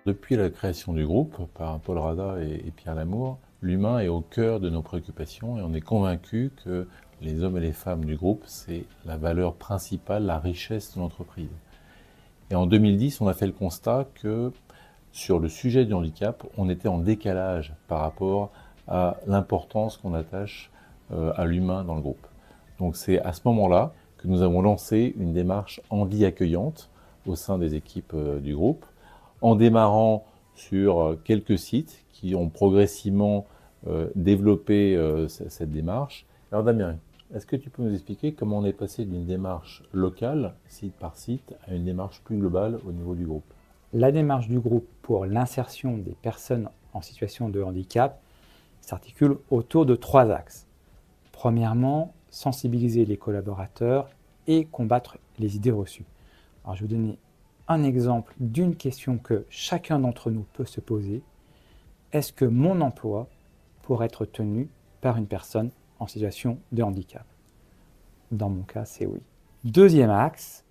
Depuis la création du groupe, par Paul Rada et Pierre Lamour, l'humain est au cœur de nos préoccupations et on est convaincu que les hommes et les femmes du groupe, c'est la valeur principale, la richesse de l'entreprise. Et en 2010, on a fait le constat que sur le sujet du handicap, on était en décalage par rapport à l'importance qu'on attache à l'humain dans le groupe. Donc c'est à ce moment-là que nous avons lancé une démarche Handi accueillante au sein des équipes du groupe, en démarrant sur quelques sites qui ont progressivement développé cette démarche. Alors Damien, est-ce que tu peux nous expliquer comment on est passé d'une démarche locale, site par site, à une démarche plus globale au niveau du groupe? La démarche du groupe pour l'insertion des personnes en situation de handicap s'articule autour de 3 axes. Premièrement, sensibiliser les collaborateurs et combattre les idées reçues. Alors, je vais vous donner un exemple d'une question que chacun d'entre nous peut se poser. Est-ce que mon emploi pourrait être tenu par une personne en situation de handicap? Dans mon cas, c'est oui. Deuxième axe,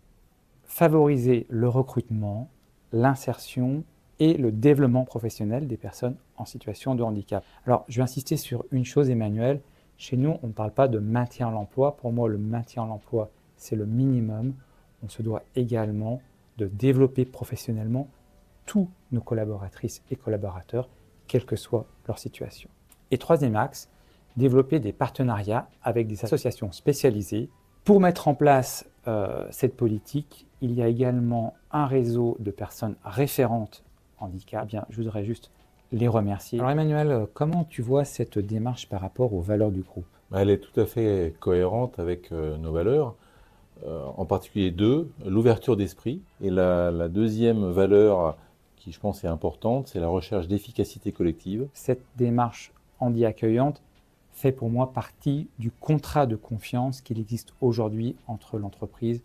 favoriser le recrutement, l'insertion et le développement professionnel des personnes en situation de handicap. Alors, je vais insister sur une chose, Emmanuel. Chez nous, on ne parle pas de maintien à l'emploi. Pour moi, le maintien à l'emploi, c'est le minimum. On se doit également de développer professionnellement tous nos collaboratrices et collaborateurs, quelle que soit leur situation. Et troisième axe, développer des partenariats avec des associations spécialisées. Pour mettre en place cette politique, il y a également un réseau de personnes référentes handicap. Bien, je voudrais juste les remercier. Alors Emmanuel, comment tu vois cette démarche par rapport aux valeurs du groupe? Elle est tout à fait cohérente avec nos valeurs, en particulier deux, l'ouverture d'esprit. Et la deuxième valeur qui, je pense, est importante, c'est la recherche d'efficacité collective. Cette démarche handi accueillante fait pour moi partie du contrat de confiance qu'il existe aujourd'hui entre l'entreprise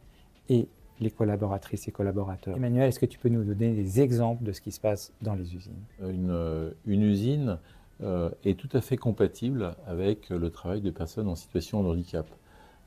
et les collaboratrices et collaborateurs. Emmanuel, est-ce que tu peux nous donner des exemples de ce qui se passe dans les usines? Une usine est tout à fait compatible avec le travail de personnes en situation de handicap.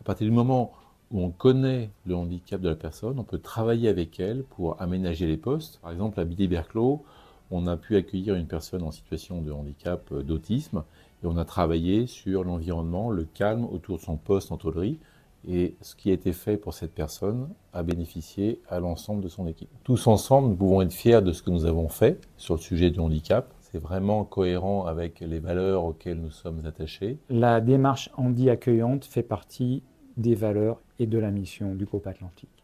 À partir du moment où on connaît le handicap de la personne, on peut travailler avec elle pour aménager les postes. Par exemple, à Billy-Berclos, on a pu accueillir une personne en situation de handicap d'autisme et on a travaillé sur l'environnement, le calme autour de son poste en tôlerie. Et ce qui a été fait pour cette personne a bénéficié à l'ensemble de son équipe. Tous ensemble, nous pouvons être fiers de ce que nous avons fait sur le sujet du handicap. C'est vraiment cohérent avec les valeurs auxquelles nous sommes attachés. La démarche handi accueillante fait partie des valeurs et de la mission du groupe Atlantique.